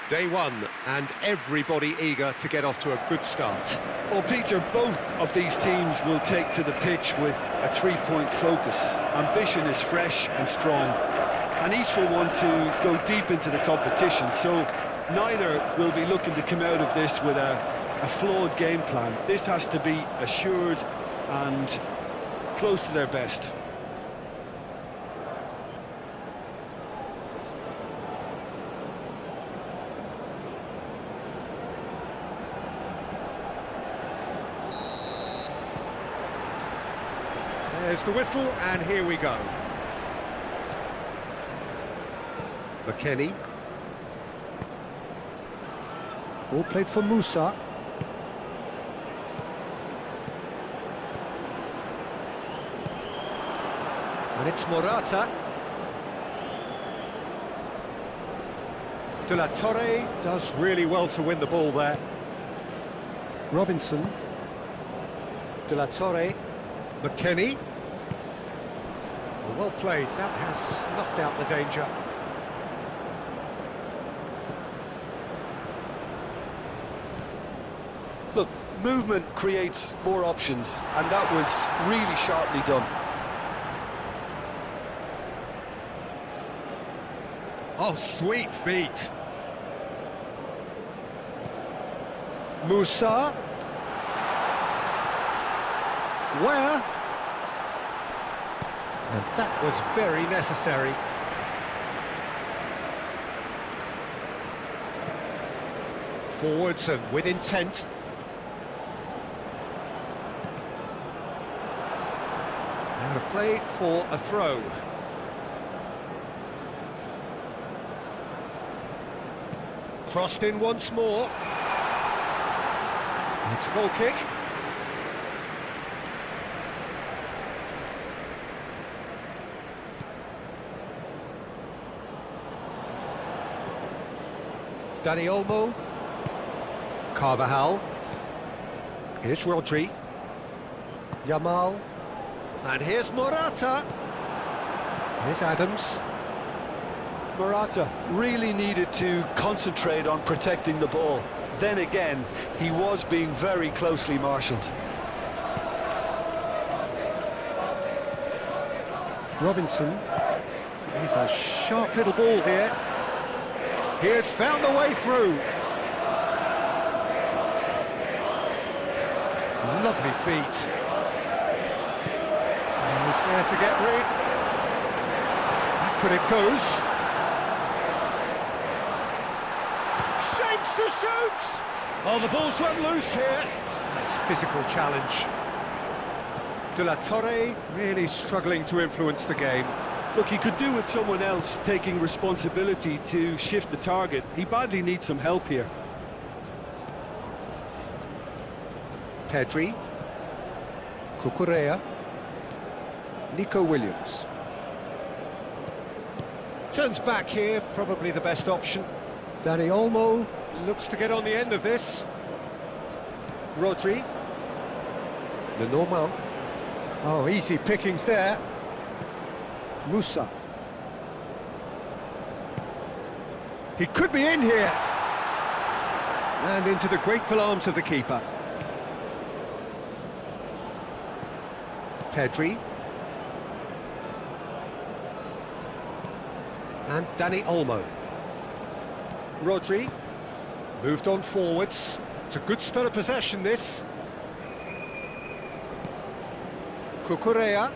Day one, and everybody eager to get off to a good start. Well, Peter, both of these teams will take to the pitch with a three-point focus. Ambition is fresh and strong, and each will want to go deep into the competition, so neither will be looking to come out of this with a flawed game plan. This has to be assured and close to their best. There's the whistle, and here we go. McKennie. Ball played for Musa. And it's Morata. De La Torre does really well to win the ball there. Robinson. De La Torre. McKennie. Well played, that has snuffed out the danger. Look, movement creates more options, and that was really sharply done. Oh, sweet feet. Musa. Where? And that was very necessary. Forwards and with intent. Out of play for a throw. Crossed in once more. It's a goal kick. Dani Olmo. Carvajal. Here's Rodri. Yamal. And here's Morata. Here's Adams. Morata really needed to concentrate on protecting the ball. Then again, he was being very closely marshalled. Robinson. He's a sharp little ball here. He has found the way through. Lovely feet. And he's there to get rid. Back when it goes. Shapes to shoot! Oh, the ball's run loose here. Nice physical challenge. De La Torre really struggling to influence the game. Look, he could do with someone else taking responsibility to shift the target. He badly needs some help here. Pedri. Cucurella. Nico Williams. Turns back here, probably the best option. Dani Olmo. Looks to get on the end of this. Rodri. Lenormand. Oh, easy pickings there. Musa. He could be in here. And into the grateful arms of the keeper. Pedri. And Dani Olmo. Rodri. Moved on forwards. It's a good spell of possession, this. Cucurella.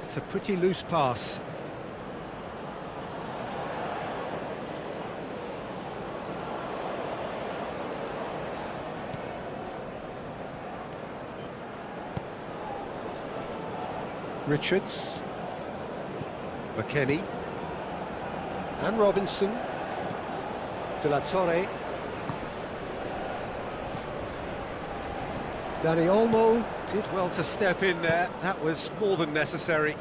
It's a pretty loose pass. Richards. McKennie. And Robinson. De La Torre. Dani Olmo. Did well to step in there. That was more than necessary.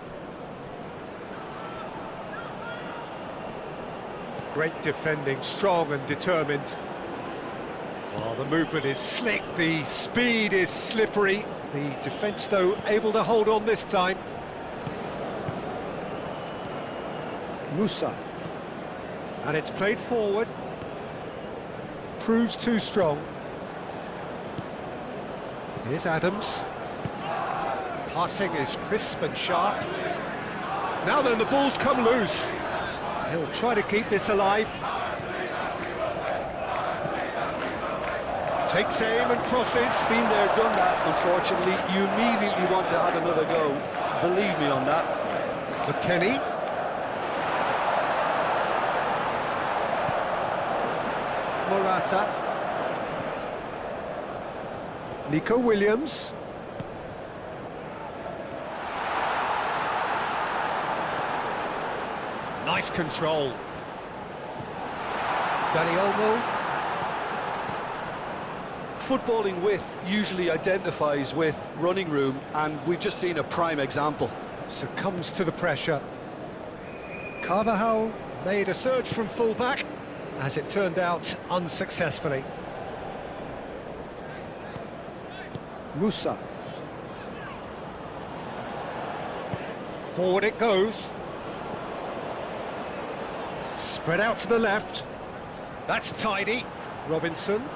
Great defending, strong and determined. Well, the movement is slick, the speed is slippery. The defence, though, able to hold on this time. Musa. And it's played forward. Proves too strong. Here's Adams. Passing is crisp and sharp. Now then, the ball's come loose. He'll try to keep this alive. Takes aim and crosses. Been there, done that, unfortunately. You immediately want to have another go. Believe me on that. McKennie. Morata. Nico Williams. Nice control. Dani Olmo. Footballing width usually identifies with running room, and we've just seen a prime example. Succumbs to the pressure. Carvajal made a surge from full-back, as it turned out unsuccessfully. Musa. Forward it goes. Spread out to the left. That's tidy. Robinson.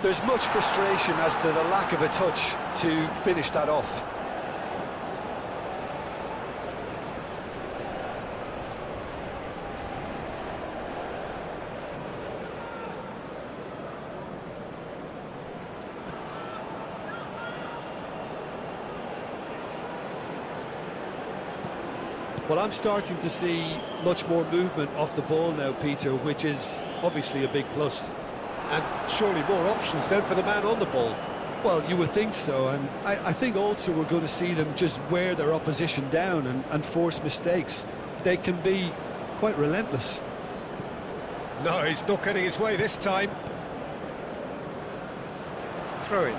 There's much frustration as to the lack of a touch to finish that off. Well, I'm starting to see much more movement off the ball now, Peter, which is obviously a big plus. And surely more options then for the man on the ball. Well, you would think so, and I think also we're going to see them just wear their opposition down and force mistakes. They can be quite relentless. No, he's not getting his way this time. Throw in.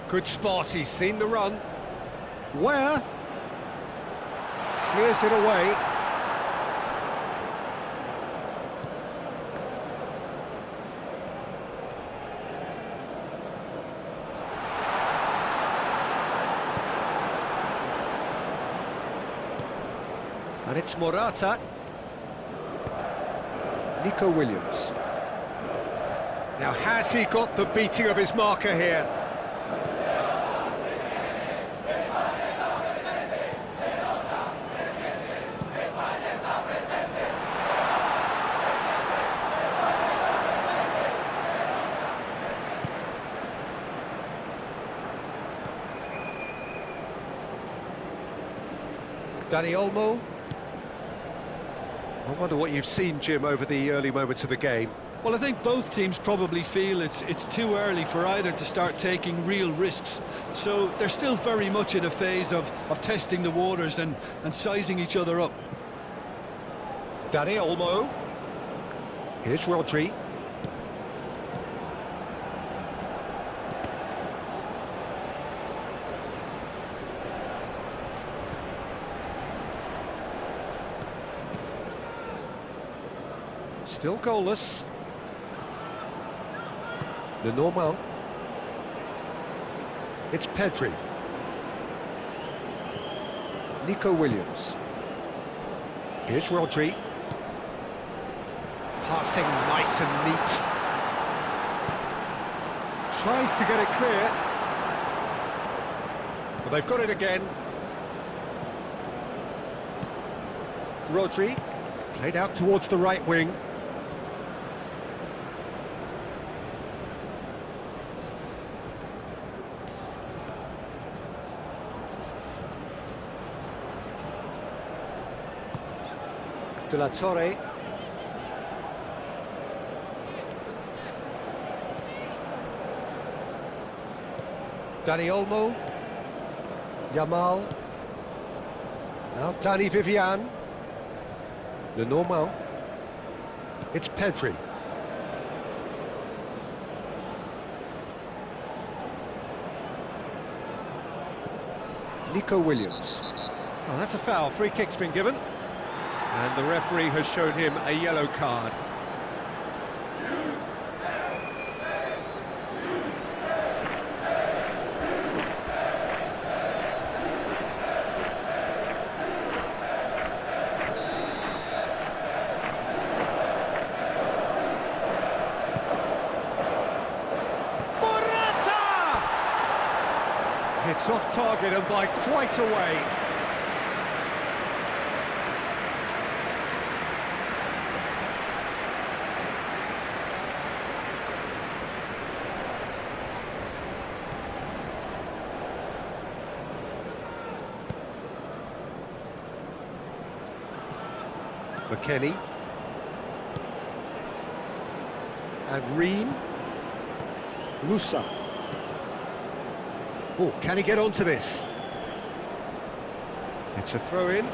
Good spot, he's seen the run. Where? Clears it away. And it's Morata. Nico Williams. Now, has he got the beating of his marker here? Dani Olmo. I wonder what you've seen, Jim, over the early moments of the game. Well, I think both teams probably feel it's too early for either to start taking real risks. So they're still very much in a phase of testing the waters and sizing each other up. Dani Olmo. Here's Rodri. Still goalless. The normal. It's Pedri. Nico Williams. Here's Rodri. Passing nice and neat. Tries to get it clear. Well, they've got it again. Rodri. Played out towards the right wing. De la Torre. Dani Olmo. Yamal. Now Dani Vivian. The normal. It's Pedri. Nico Williams. Oh, that's a foul. Free kick's been given. And the referee has shown him a yellow card. It's off target and by quite a way. McKennie. And Ream. Musa. Oh, can he get onto this? It's a throw-in.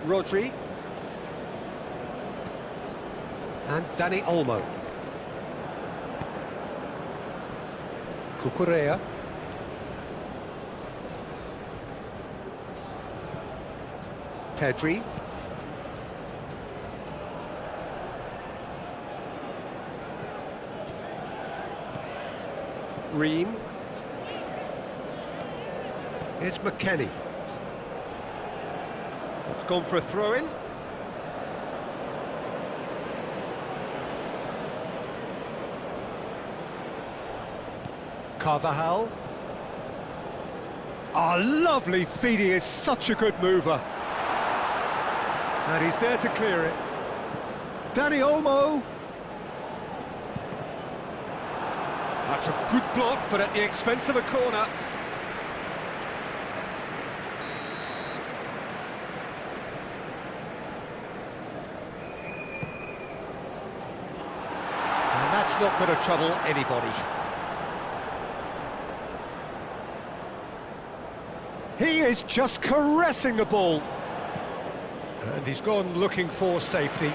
Rodri. And Dani Olmo. Cucurella. Pedri. Ream. Here's McKennie. It's gone for a throw-in. Carvajal. Ah, lovely feed, he is such a good mover. And he's there to clear it. Dani Olmo. That's a good block, but at the expense of a corner. And that's not going to trouble anybody. He is just caressing the ball. And he's gone looking for safety.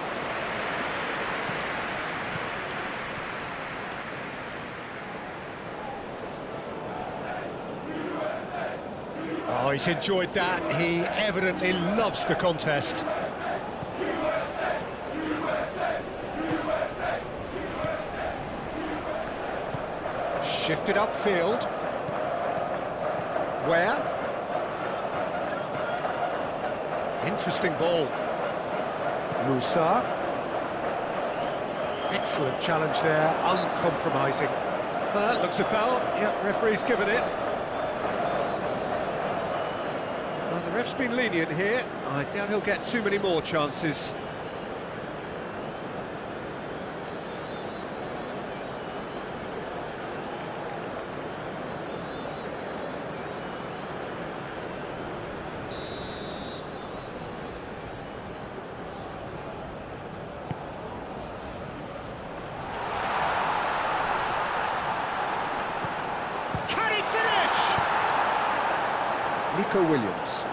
Oh, he's enjoyed that. He evidently loves the contest. Shifted upfield. Where? Interesting ball. Musa. Excellent challenge there, uncompromising. That looks a foul. Yep, referee's given it. Well, the ref's been lenient here. I doubt he'll get too many more chances. Nico Williams.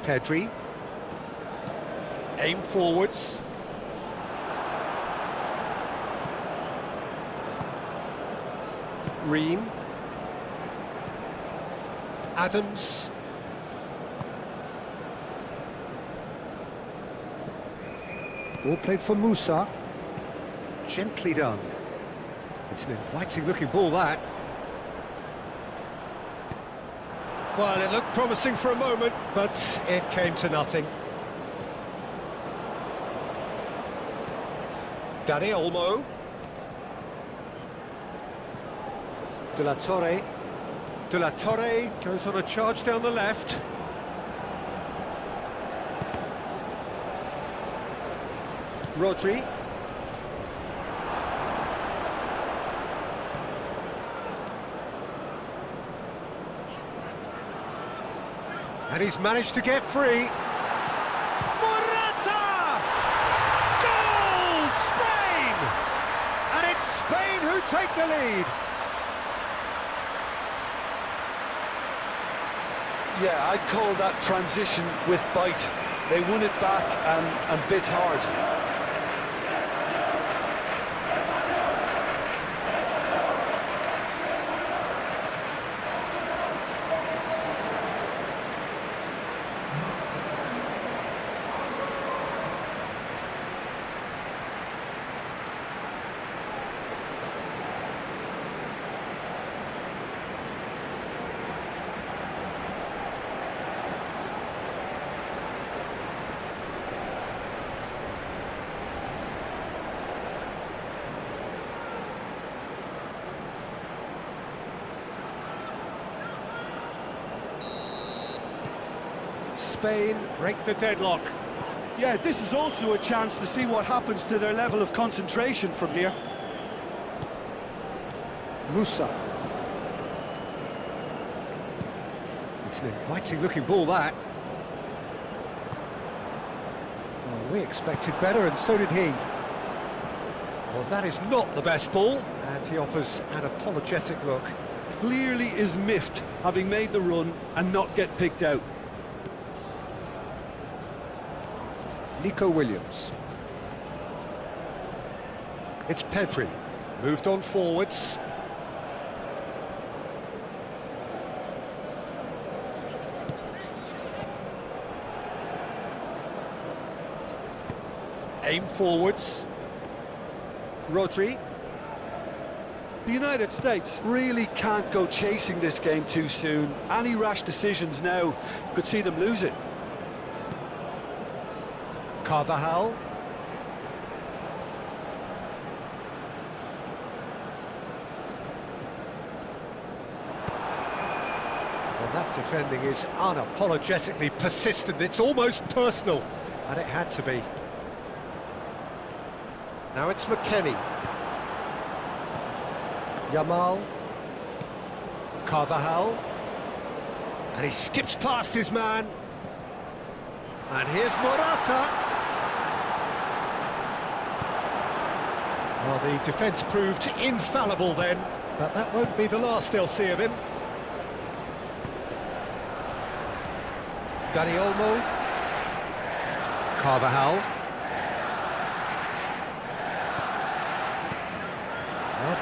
Pedri. Aim forwards. Ream. Adams. Ball played for Musa. Gently done. It's an inviting-looking ball, that. Well, it looked promising for a moment, but it came to nothing. Dani Olmo. De La Torre. De La Torre goes on a charge down the left. Rodri. And he's managed to get free. Morata! Goal! Spain! And it's Spain who take the lead. Yeah, I'd call that transition with bite. They won it back and bit hard. Spain break the deadlock. Yeah, this is also a chance to see what happens to their level of concentration from here. Musa. It's an inviting-looking ball, that. Well, we expected better, and so did he. Well, that is not the best ball, and he offers an apologetic look. Clearly is miffed, having made the run and not get picked out. Nico Williams. It's Pedri, moved on forwards. Aim forwards. Rodri. The United States really can't go chasing this game too soon. Any rash decisions now could see them lose it. Carvajal. Well, that defending is unapologetically persistent. It's almost personal, and it had to be. Now it's McKennie. Yamal. Carvajal. And he skips past his man. And here's Morata. Well, the defence proved infallible then, but that won't be the last they'll see of him. Dani Olmo. Carvajal.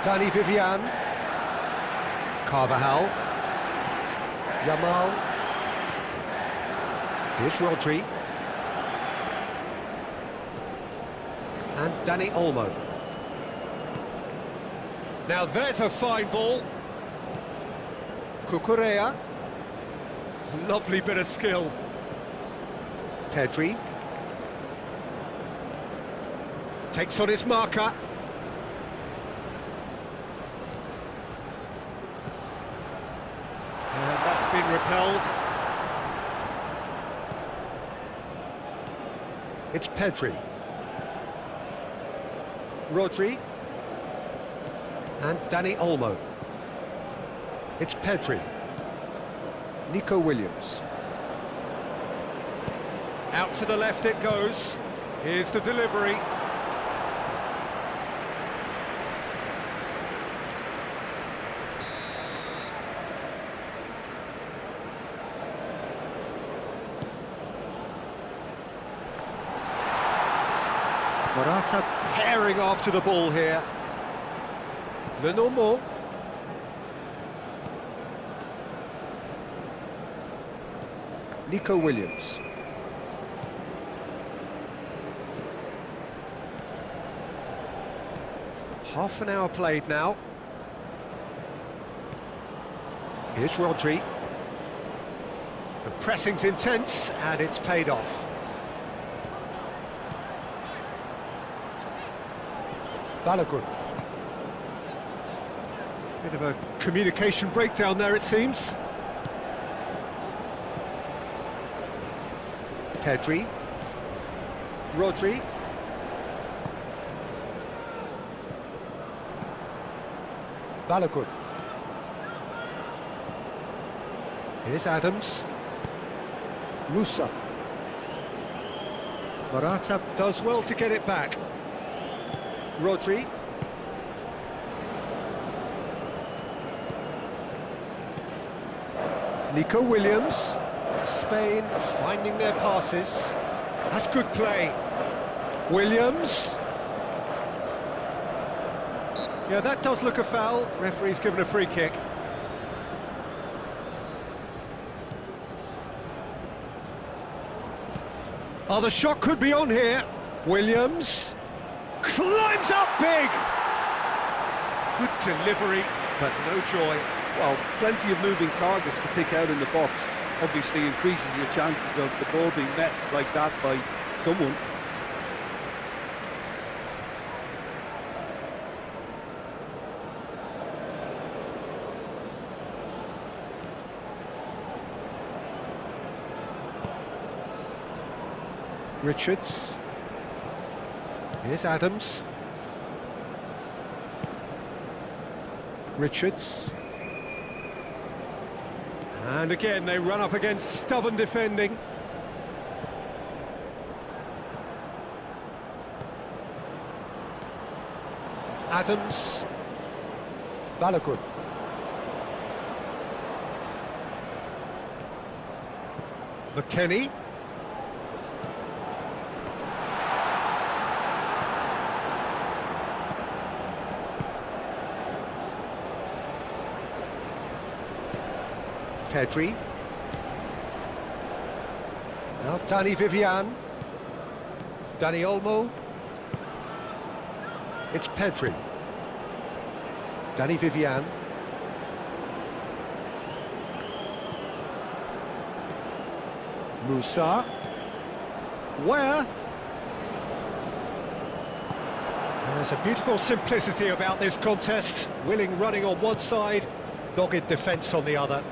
Dani Vivian. Carvajal. Yamal. Here's Rodri. And Dani Olmo. Now there's a fine ball. Cucurella. Lovely bit of skill. Pedri. Takes on his marker. And that's been repelled. It's Pedri. Rodri. And Dani Olmo. It's Pedri. Nico Williams. Out to the left it goes. Here's the delivery. Morata pairing after the ball here. Lenormand. Nico Williams. Half an hour played now. Here's Rodri. The pressing's intense and it's paid off. Balogun. Bit of a communication breakdown there, it seems. Pedri. Rodri. Balogun. Here's Adams. Musa. Morata does well to get it back. Rodri. Nico Williams. Spain finding their passes. That's good play. Williams. Yeah, that does look a foul. Referee's given a free kick. Oh, the shot could be on here. Williams climbs up big. Good delivery, but no joy. Well, plenty of moving targets to pick out in the box. Obviously increases your chances of the ball being met like that by someone. Richards. Here's Adams. Richards. And again, they run up against stubborn defending. Adams. Balogun. McKennie. Pedri. Now Dani Vivian. Dani Olmo. It's Pedri. Dani Vivian. Musa. Where? There's a beautiful simplicity about this contest. Willing running on one side, dogged defence on the other.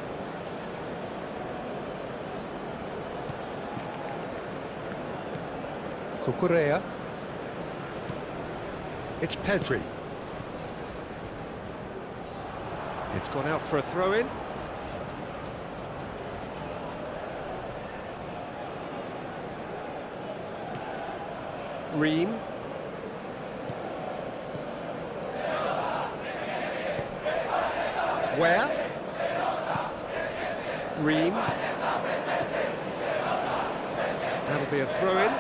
Cucurella. It's Pedri. It's gone out for a throw-in. Ream. Where? Ream. That'll be a throw-in.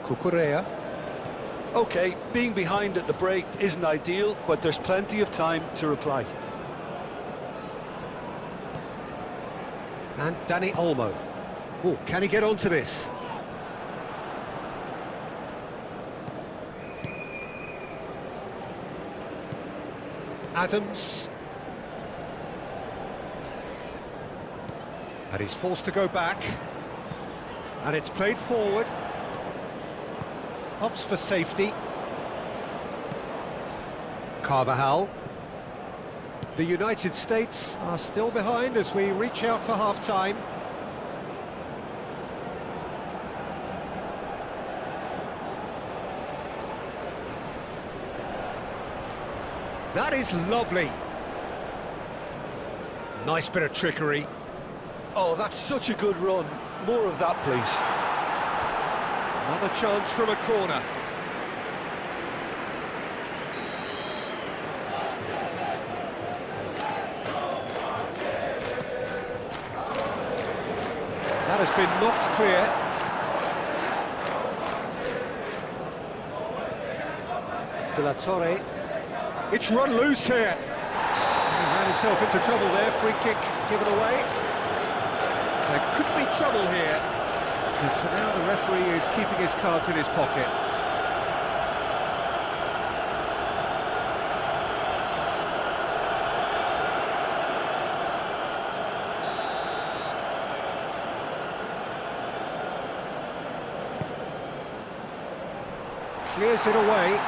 Cucurella. OK, being behind at the break isn't ideal, but there's plenty of time to reply. And Dani Olmo. Oh, can he get onto this? Adams. And he's forced to go back. And it's played forward. Opts for safety. Carvajal. The United States are still behind as we reach out for half-time. That is lovely. Nice bit of trickery. Oh, that's such a good run. More of that, please. Another chance from a corner. That has been knocked clear. De La Torre. It's run loose here. He ran himself into trouble there. Free kick given away. There could be trouble here. And for now, the referee is keeping his cards in his pocket. Clears it away.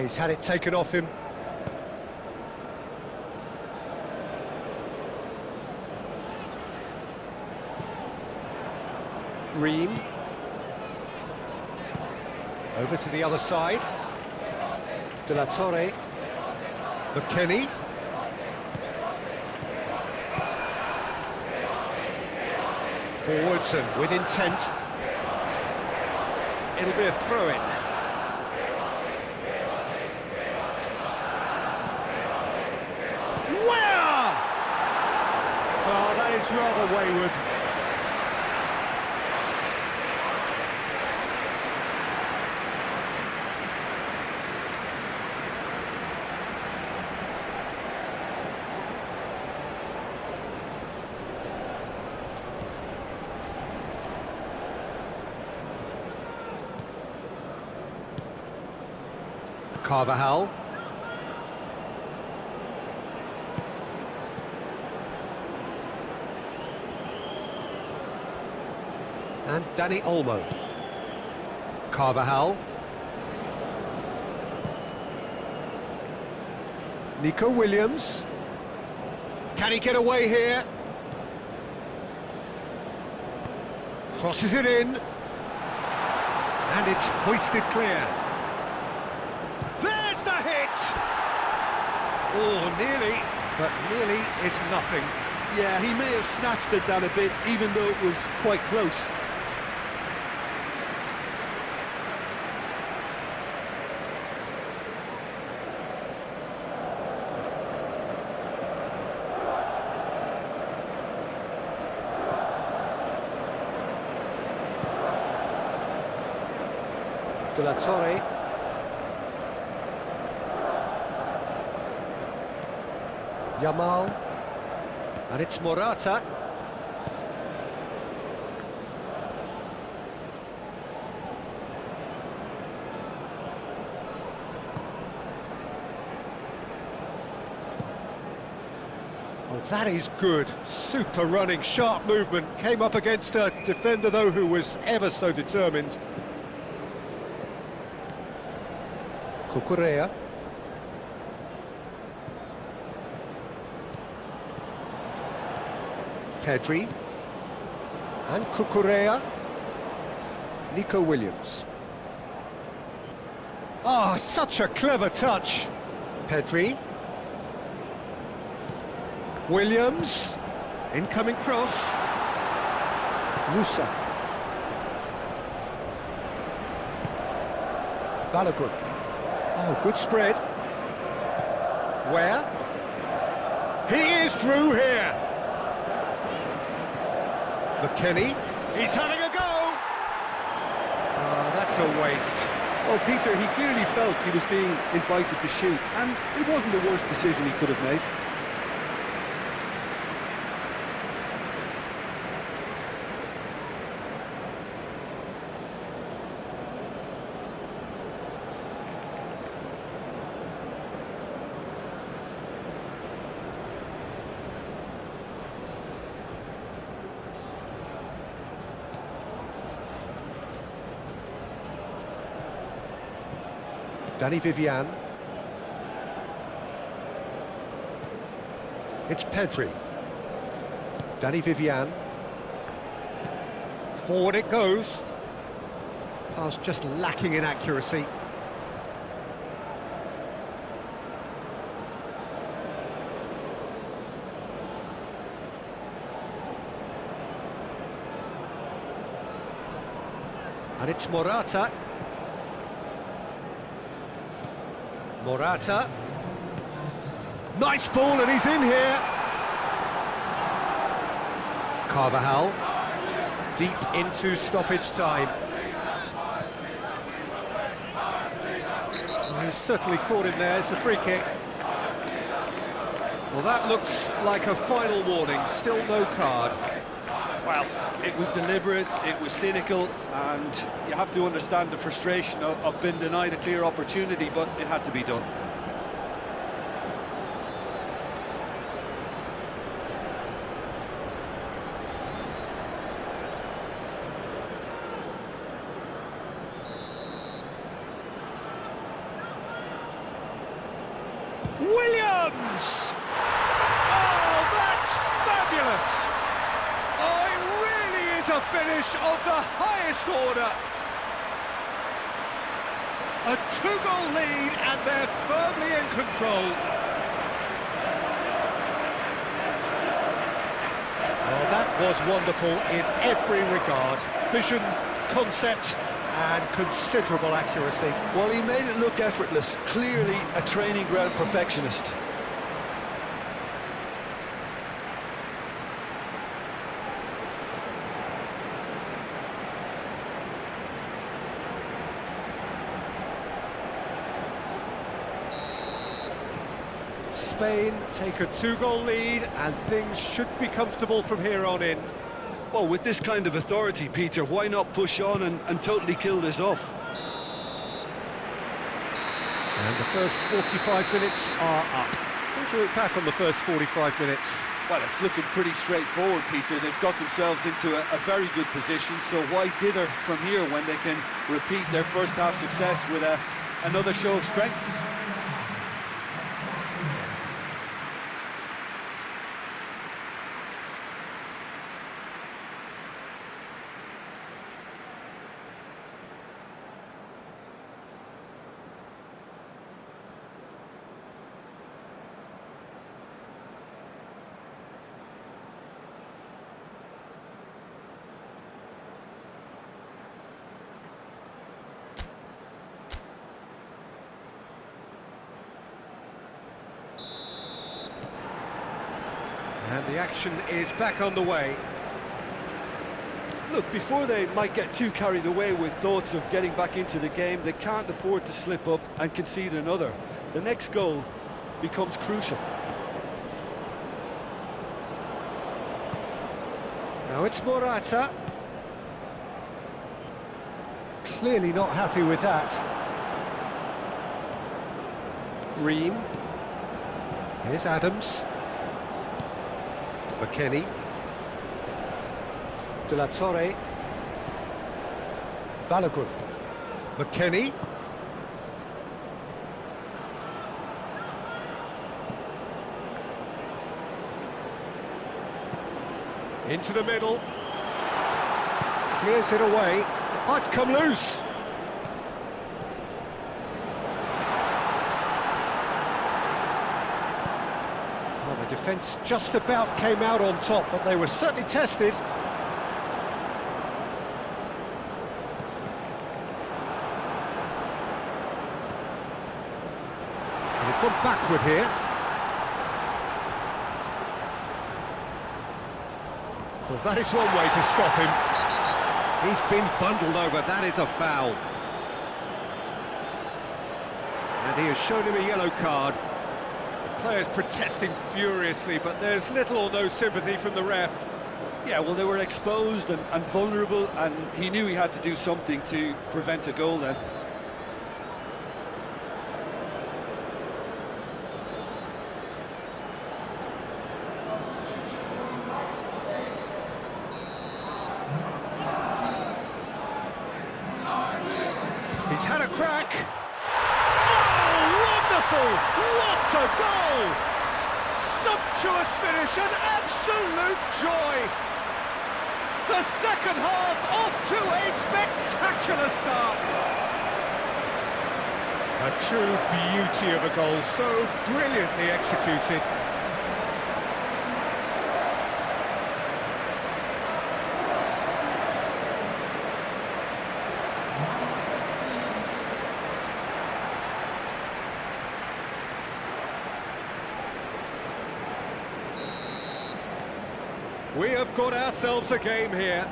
He's had it taken off him. Ream. Over to the other side. De La Torre. McKennie. Forwards and with intent. It'll be a throw-in. Where? Oh, that is rather wayward. Carvajal. And Dani Olmo. Carvajal. Nico Williams. Can he get away here? Crosses it in. And it's hoisted clear. There's the hit! Oh, nearly, but nearly is nothing. Yeah, he may have snatched at that a bit, even though it was quite close. De la Torre. Yamal. And it's Morata. Oh, that is good. Super running, sharp movement. Came up against a defender, though, who was ever so determined. Cucurella. Pedri. And Cucurella. Nico Williams. Oh, such a clever touch. Pedri. Williams. Incoming cross. Musa. Balogun. Oh, good spread. Where? He is through here. McKennie. He's having a go. Oh, that's a waste. Well, Peter, he clearly felt he was being invited to shoot, and it wasn't the worst decision he could have made. Danny Vivian. It's Pedri. Danny Vivian. Forward it goes. Pass just lacking in accuracy. And it's Morata. Morata. Nice ball, and he's in here. Carvajal. Deep into stoppage time. Well, he's certainly caught him there. It's a free kick. Well, that looks like a final warning. Still no card. Well, it was deliberate, it was cynical, and you have to understand the frustration of being denied a clear opportunity, but it had to be done. Williams! Oh, that's fabulous! Oh, it really is a finish of the highest order. A two-goal lead, and they're firmly in control. Oh, that was wonderful in every regard. Vision, concept, and considerable accuracy. Well, he made it look effortless, clearly a training ground perfectionist. Spain take a two-goal lead, and things should be comfortable from here on in. Well, with this kind of authority, Peter, why not push on and totally kill this off? And the first 45 minutes are up. What do you look back on the first 45 minutes? Well, it's looking pretty straightforward, Peter. They've got themselves into a very good position, so why dither from here when they can repeat their first half success with another show of strength? And the action is back on the way. Look, before they might get too carried away with thoughts of getting back into the game, they can't afford to slip up and concede another. The next goal becomes crucial. Now it's Morata. Clearly not happy with that. Ream. Here's Adams. McKennie. De La Torre. Balogun. McKennie. Into the middle. Clears it away. Oh, it's come loose. Well, the defence just about came out on top, but they were certainly tested. And it's gone backward here. Well, that is one way to stop him. He's been bundled over, that is a foul. And he has shown him a yellow card. The players protesting furiously, but there's little or no sympathy from the ref. Yeah, well, they were exposed and vulnerable, and he knew he had to do something to prevent a goal then. He's had a crack. Oh, wonderful! What a goal! Sumptuous finish and absolute joy. The second half off to a spectacular start. A true beauty of a goal, so brilliantly executed. We have got ourselves a game here.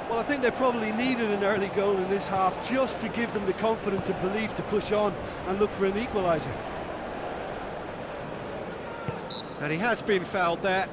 Well, I think they probably needed an early goal in this half just to give them the confidence and belief to push on and look for an equaliser. And he has been fouled there.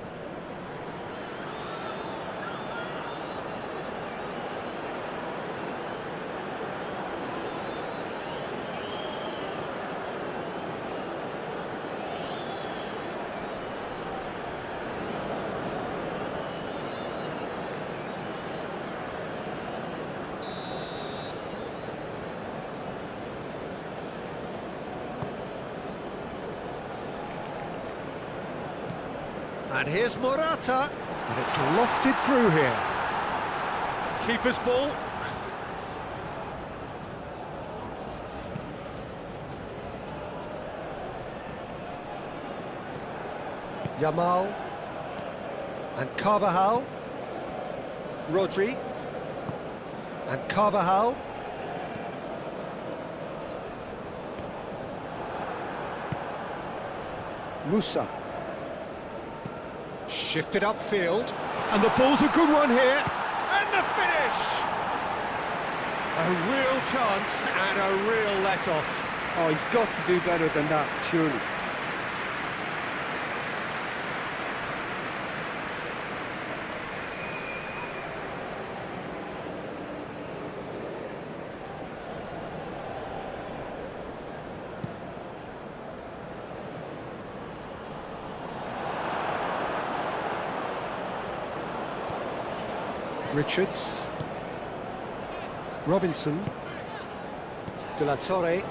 And here's Morata. And it's lofted through here. Keeper's ball. Yamal. And Carvajal. Rodri. And Carvajal. Musa. Shifted upfield. And the ball's a good one here. And the finish! A real chance and a real let-off. Oh, he's got to do better than that, surely. Richards. Robinson. De La Torre.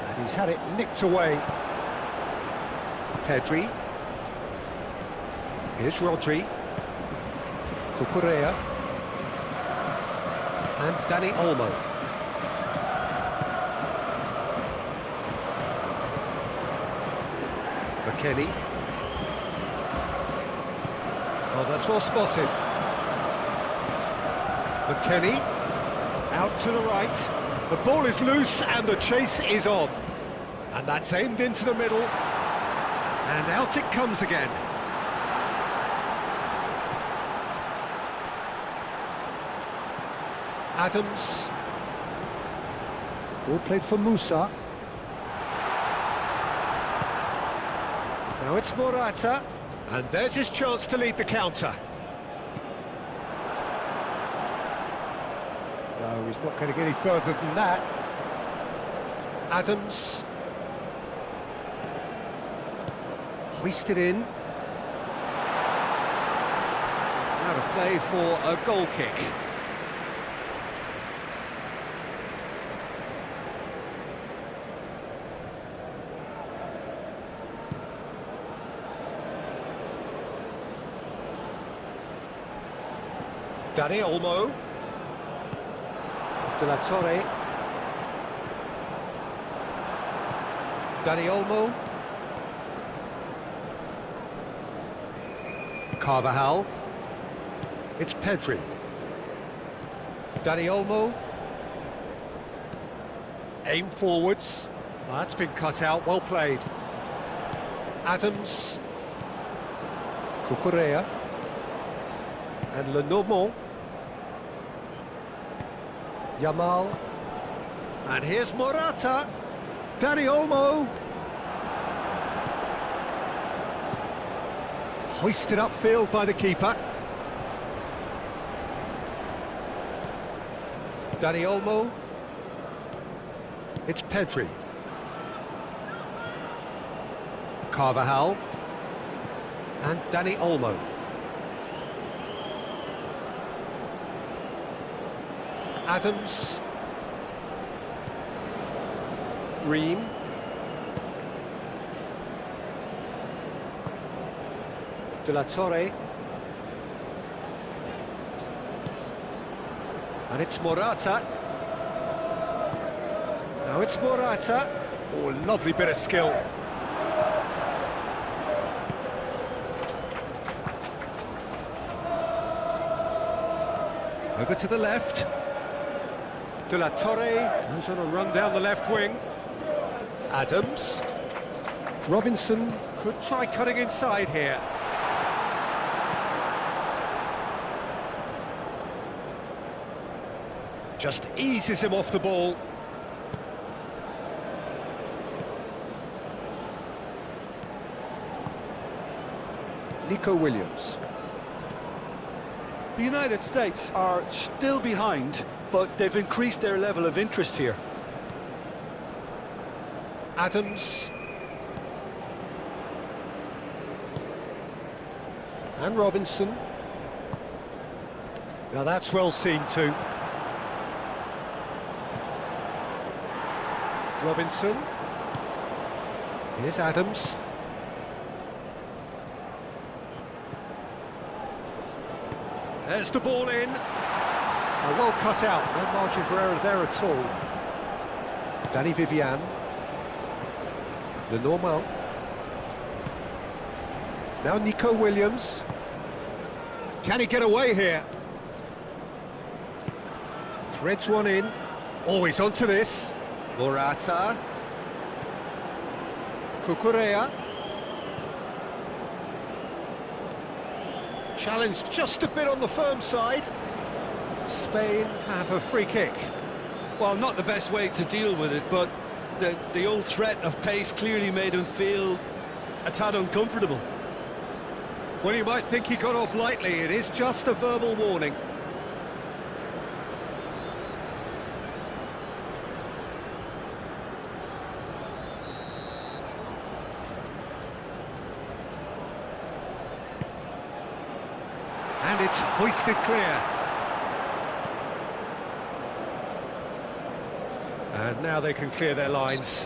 And he's had it nicked away. Pedri. Here's Rodri. Cucurella. And Dani Olmo. McKennie. Oh, that's well spotted. McKennie. Out to the right. The ball is loose and the chase is on. And that's aimed into the middle. And out it comes again. Adams. Ball played for Musa. Now it's Morata. And there's his chance to lead the counter. No, he's not going to get any further than that. Adams. Hoisted in. Out of play for a goal kick. Dani Olmo. De La Torre. Dani Olmo. Carvajal. It's Pedri. Dani Olmo. Aim forwards. That's been cut out, well played. Adams. Cucurella. And Lenormand. Yamal. And here's Morata. Dani Olmo. Hoisted upfield by the keeper. Dani Olmo. It's Pedri. Carvajal. And Dani Olmo. Adams. Ream. De La Torre. And it's Morata. Now it's Morata. Oh, lovely bit of skill. Over to the left. De La Torre goes on a run down the left wing. Adams. Robinson could try cutting inside here. Just eases him off the ball. Nico Williams. The United States are still behind, but they've increased their level of interest here. Adams. And Robinson. Now that's well seen too. Robinson. Here's Adams. There's the ball in. Well cut out, no margin for error there at all. Danny Vivian. Lenormand. Now Nico Williams. Can he get away here? Threads one in. Always onto this. Morata. Cucurella. Challenged just a bit on the firm side. Spain have a free kick. Well, not the best way to deal with it, but the old threat of pace clearly made him feel a tad uncomfortable. Well, you might think he got off lightly. It is just a verbal warning. And it's hoisted clear. And now they can clear their lines.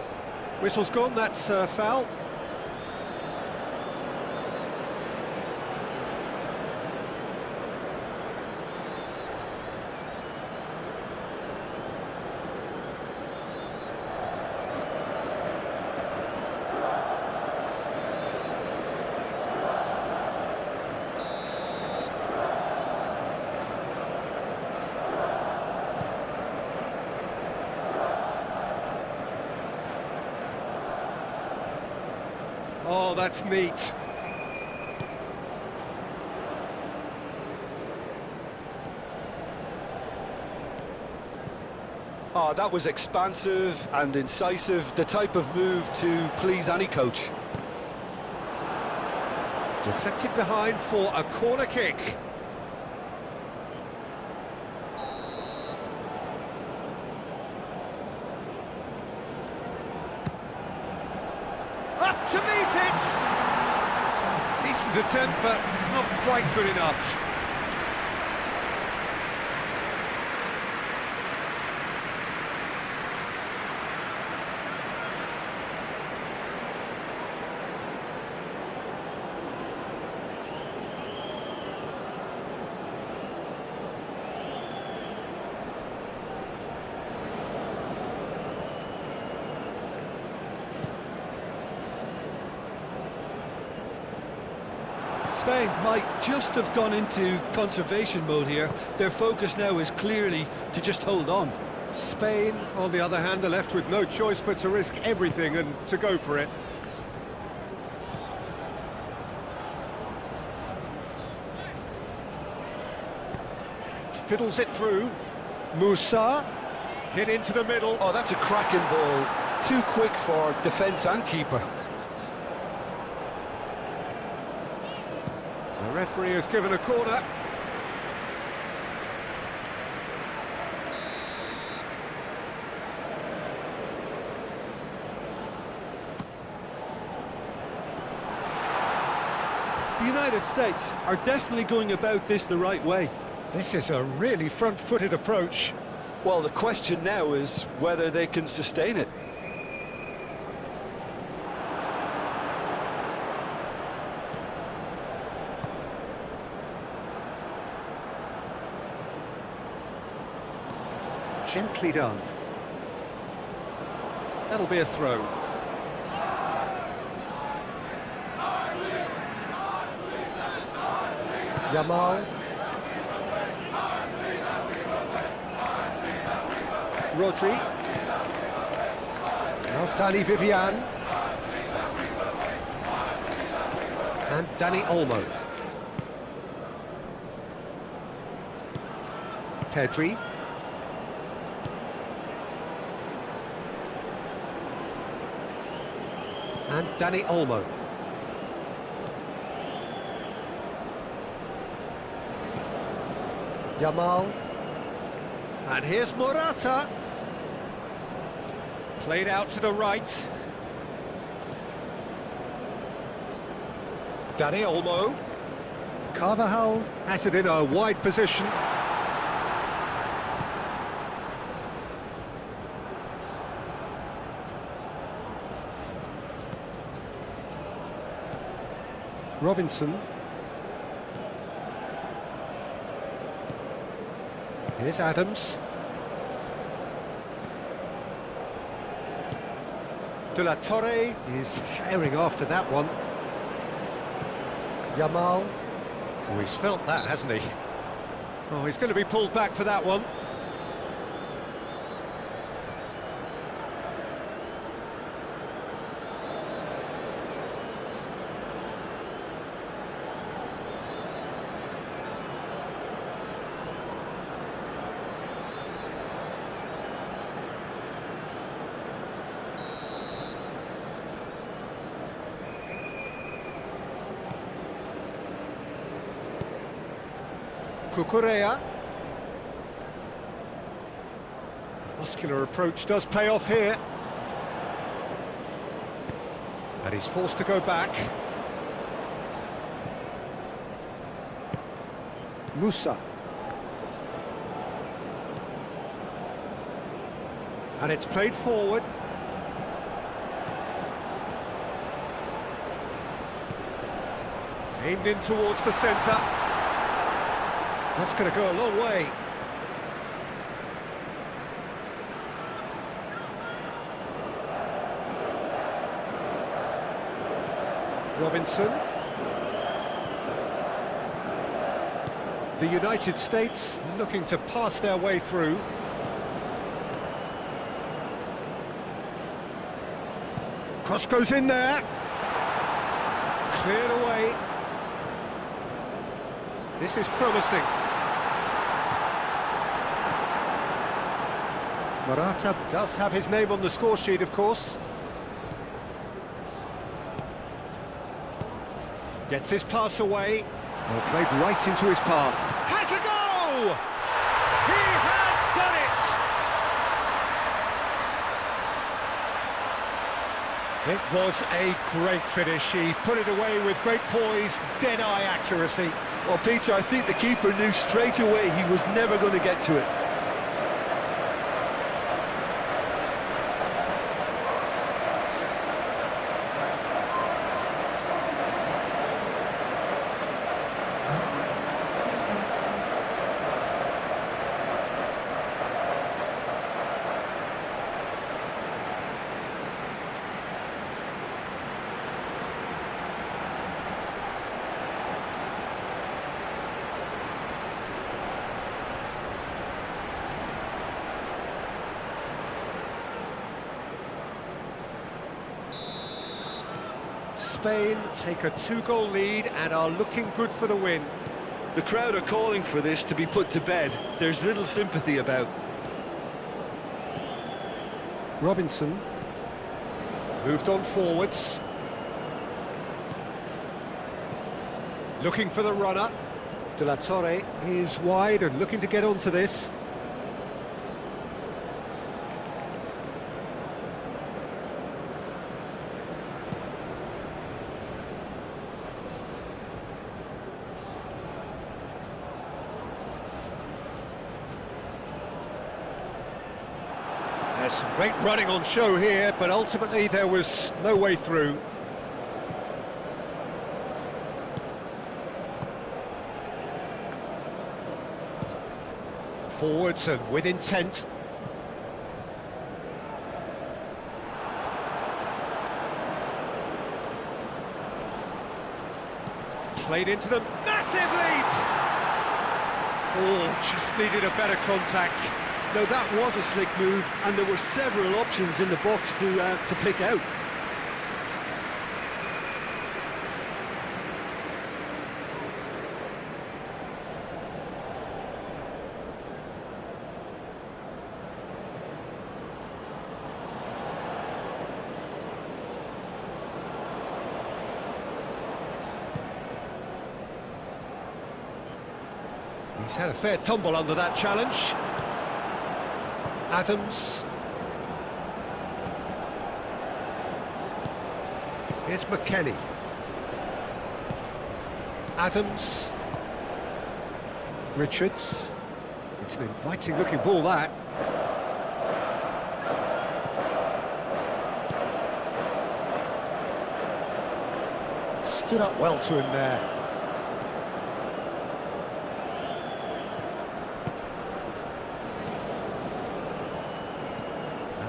Whistle's gone, that's foul. Oh, that's neat. Oh, that was expansive and incisive, the type of move to please any coach. Deflected behind for a corner kick. Up to meet it! Decent attempt, but not quite good enough. Spain might just have gone into conservation mode here. Their focus now is clearly to just hold on. Spain, on the other hand, are left with no choice but to risk everything and to go for it. Fiddles it through. Musa, hit into the middle. Oh, that's a cracking ball. Too quick for defence and keeper. The referee has given a corner. The United States are definitely going about this the right way. This is a really front-footed approach. Well, the question now is whether they can sustain it. Gently done. That'll be a throw. Yamal. Rodri. Now Danny Vivian. And Danny Olmo. Pedri. And Danny Olmo. Yamal. And here's Morata. Played out to the right. Danny Olmo. Carvajal has it in a wide position. Robinson. Here's Adams. De La Torre is herring after that one. Yamal. Oh, he's felt that, hasn't he? Oh, he's going to be pulled back for that one. Cucurella. Muscular approach does pay off here. And he's forced to go back. Musa. And it's played forward. Aimed in towards the centre. That's going to go a long way. Robinson. The United States looking to pass their way through. Cross goes in there. Cleared away. This is promising. Morata does have his name on the score sheet, of course. Gets his pass away. Well, played right into his path. Has a go! He has done it! It was a great finish. He put it away with great poise, dead-eye accuracy. Well, Peter, I think the keeper knew straight away he was never going to get to it. Spain take a 2-goal lead and are looking good for the win. The crowd are calling for this to be put to bed. There's little sympathy about. Robinson moved on forwards. Looking for the runner. De La Torre is wide and looking to get onto this. There's some great running on show here, but ultimately there was no way through. Forwards and with intent. Played into them, massive leap! Oh, just needed a better contact. Now that was a slick move, and there were several options in the box to pick out. He's had a fair tumble under that challenge. Adams. Here's McKennie. Adams. Richards. It's an inviting looking ball, that. Stood up well to him there.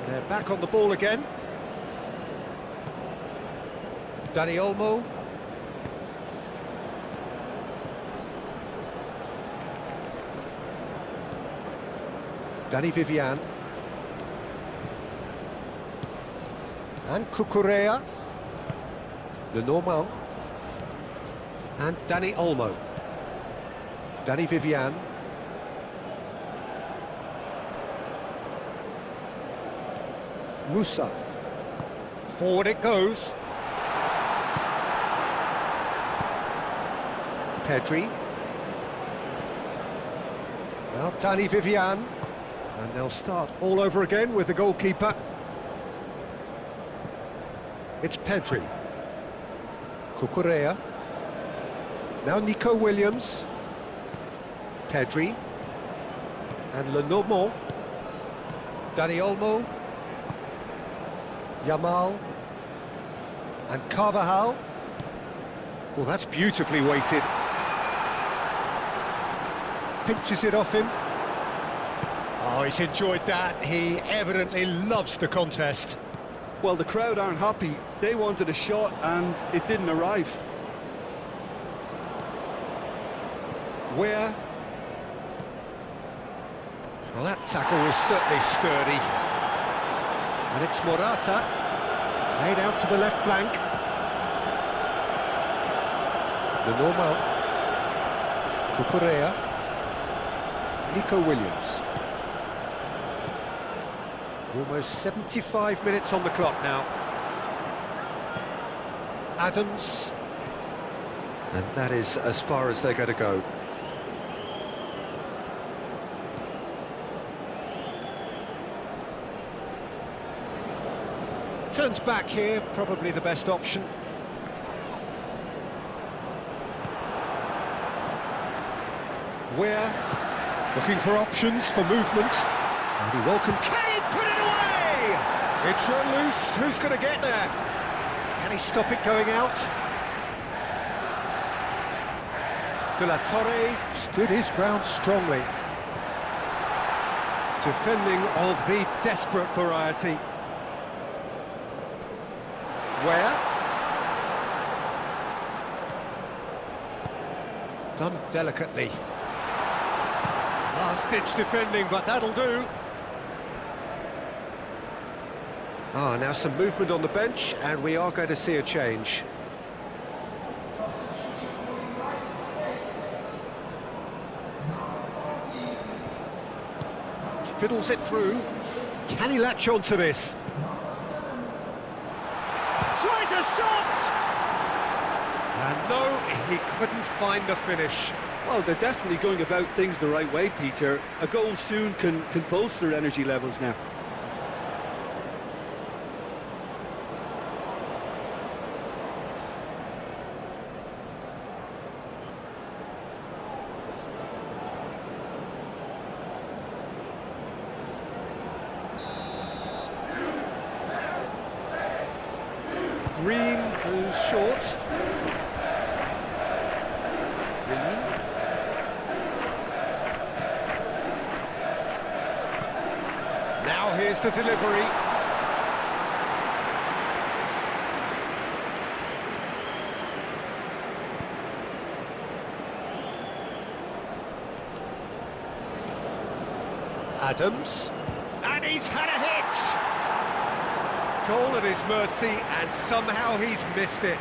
They're back on the ball again. Dani Olmo. Dani Vivian. And Cucurella. Lenormand. And Dani Olmo. Dani Vivian. Musa. Forward it goes. Pedri. Now Dani Vivian. And they'll start all over again with the goalkeeper. It's Pedri. Cucurella. Now Nico Williams. Pedri. And Lenormand. Dani Olmo. Yamal. And Carvajal. Well, that's beautifully weighted. Pinches it off him. Oh, he's enjoyed that. He evidently loves the contest. Well, the crowd aren't happy. They wanted a shot and it didn't arrive. Where? Well, that tackle was certainly sturdy. And it's Morata. Played out to the left flank. The normal. Cucurella. Nico Williams. Almost 75 minutes on the clock now. Adams. And that is as far as they're going to go. Turns back here, probably the best option. We're looking for options for movement. And he welcomed. Can he put it away? It's run loose. Who's going to get there? Can he stop it going out? De La Torre stood his ground strongly. Defending of the desperate variety. Where? Done delicately. Last-ditch defending, but that'll do. Now some movement on the bench, and we are going to see a change. Fiddles it through. Can he latch on to this? Tries a shot! And no, he couldn't find a finish. Well, they're definitely going about things the right way, Peter. A goal soon can bolster energy levels now. Green, who's short. Green. Now here's the delivery. Adams. And he's had a hit! Goal at his mercy, and somehow he's missed it.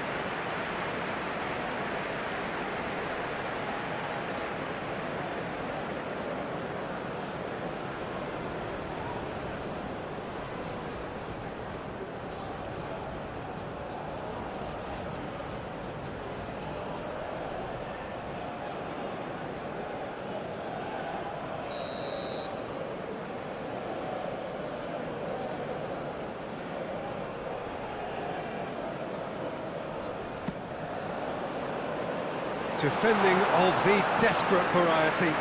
Defending of the desperate variety.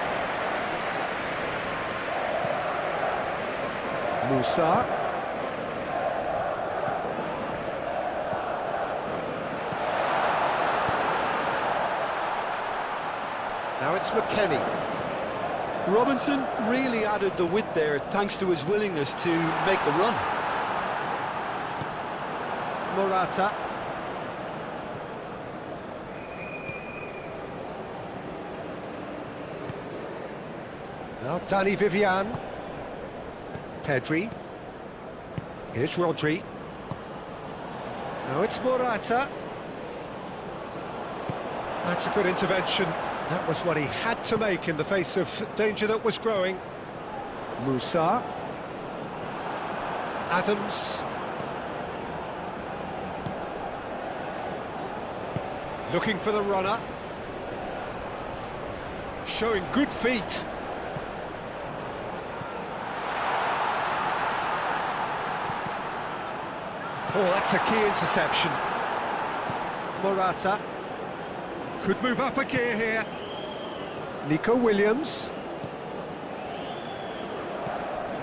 Musa. Now it's McKennie. Robinson really added the width there thanks to his willingness to make the run. Morata. Now Dani Vivian. Pedri. Here's Rodri. Now it's Morata. That's a good intervention. That was what he had to make in the face of danger that was growing. Musa. Adams. Looking for the runner. Showing good feet. Oh, that's a key interception. Morata. Could move up a gear here. Nico Williams.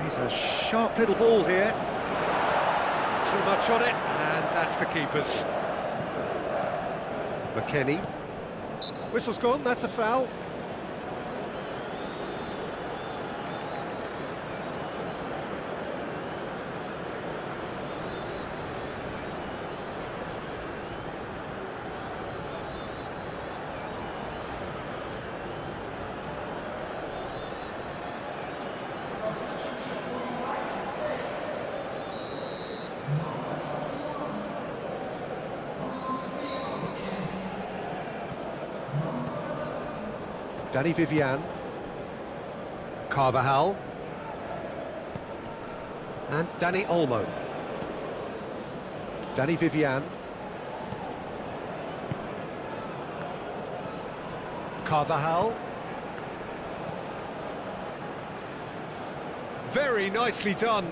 He's a sharp little ball here. Too much on it, and that's the keeper's. McKennie. Whistle's gone, that's a foul. Danny Vivian. Carvajal. And Danny Olmo. Danny Vivian. Carvajal. Very nicely done.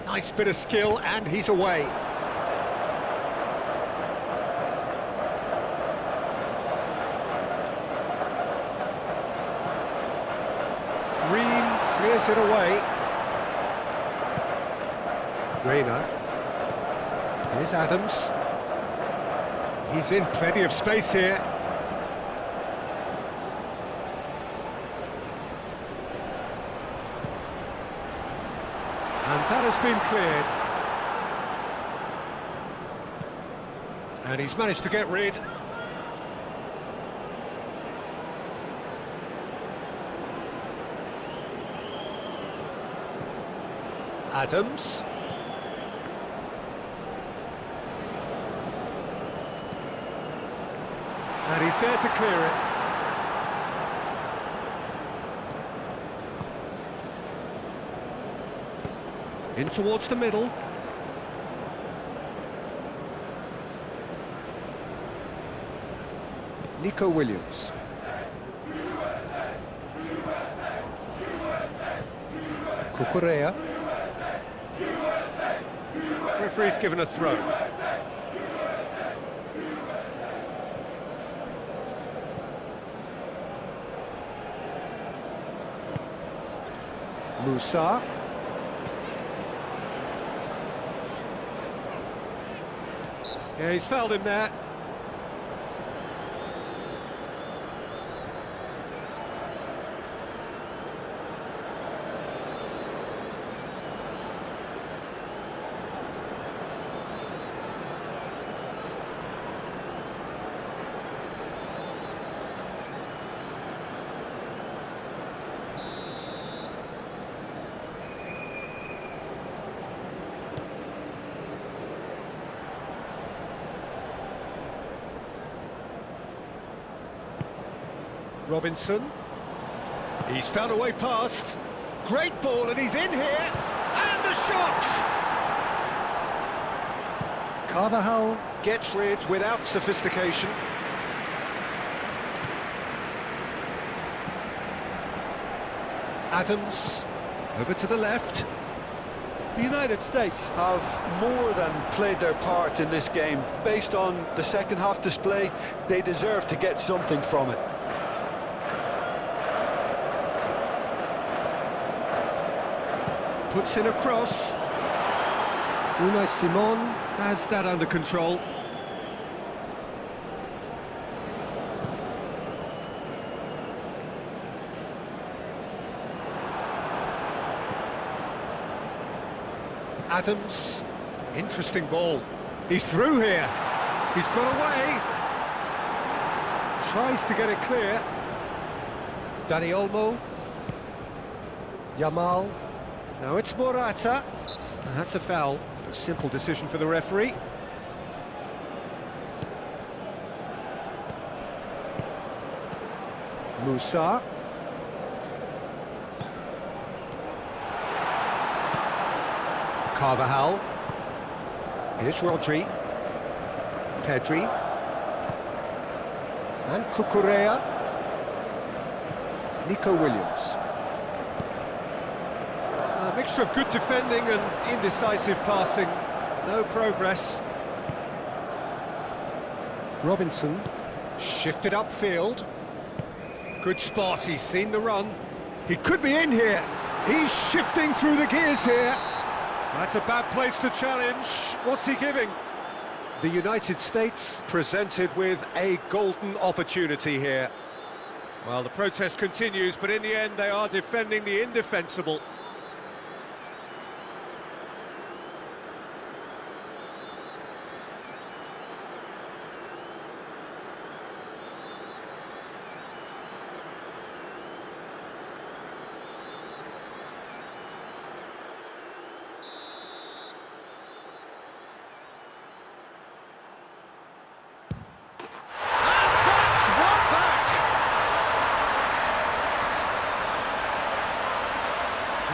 Nice bit of skill, and he's away. Ream clears it away. Reina. Here's Adams. He's in plenty of space here. And that has been cleared. And he's managed to get rid. Adams. And he's there to clear it. In towards the middle. Nico Williams. Cucurella. Referee's given a throw. Musa. Yeah, he's fouled him there. Robinson. He's found a way past. Great ball, and he's in here. And the shot! Carvajal gets rid without sophistication. Adams, over to the left. The United States have more than played their part in this game. Based on the second half display, they deserve to get something from it. Puts in a cross. Unai Simon has that under control. Adams, interesting ball. He's through here. He's got away. Tries to get it clear. Danny Olmo. Yamal. Now it's Morata, and that's a foul. A simple decision for the referee. Musa. Carvajal. Here's Rodri. Pedri. And Cucurella. Nico Williams. A mixture of good defending and indecisive passing. No progress. Robinson shifted upfield. Good spot, he's seen the run. He could be in here. He's shifting through the gears here. That's a bad place to challenge. What's he giving? The United States presented with a golden opportunity here. Well, the protest continues, but in the end they are defending the indefensible.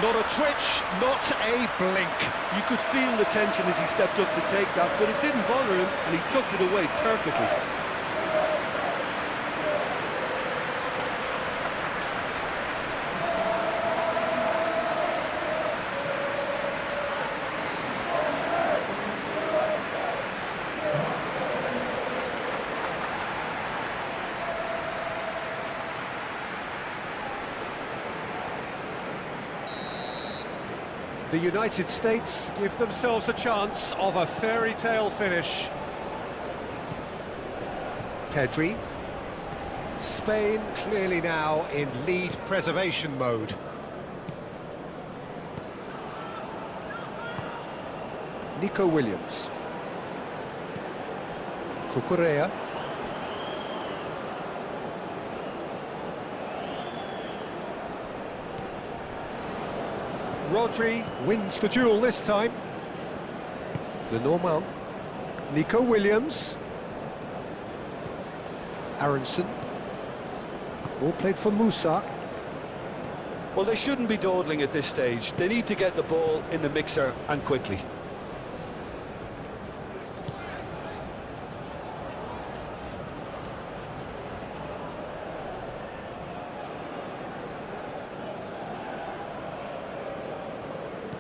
Not a twitch, not a blink. You could feel the tension as he stepped up to take that, but it didn't bother him, and he tucked it away perfectly. The United States give themselves a chance of a fairy tale finish. Pedri. Spain clearly now in lead preservation mode. Nico Williams. Cucurella. Rodri wins the duel this time. Lenormand. Nico Williams. Aronson. Ball played for Musa. Well, they shouldn't be dawdling at this stage. They need to get the ball in the mixer, and quickly.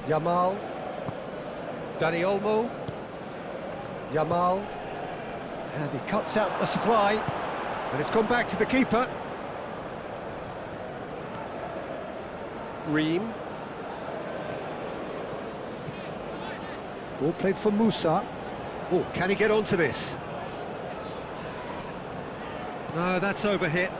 Yamal. Dani Olmo. Yamal. And he cuts out the supply. And it's gone back to the keeper. Ream. Ball played for Musa. Oh, can he get onto this? No, that's overhit.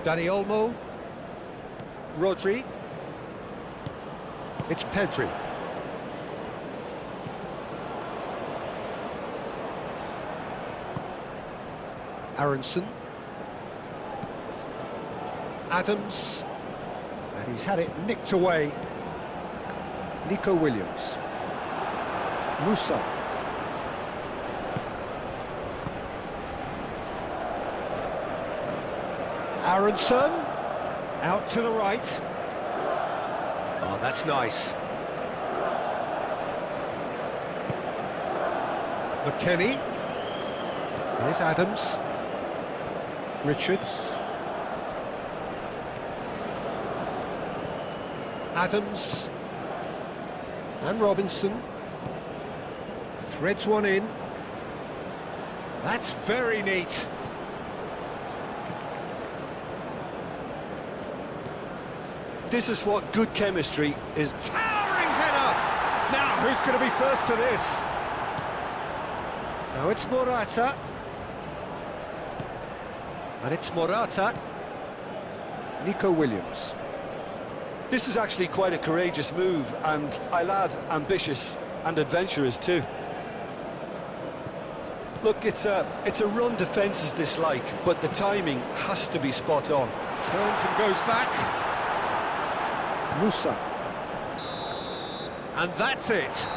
Dani Olmo. Rodri. It's Pedri. Aronson. Adams. And he's had it nicked away. Nico Williams. Musa. Aronson, out to the right. Oh, that's nice. McKennie. Here's Adams. Richards. Adams. And Robinson. Threads one in. That's very neat. This is what good chemistry is. Towering header! Now, who's going to be first to this? Now it's Morata. And it's Morata. Nico Williams. This is actually quite a courageous move, and I'll add ambitious and adventurous too. Look, it's a run defence is dislike, but the timing has to be spot on. Turns and goes back. Musa. And that's it.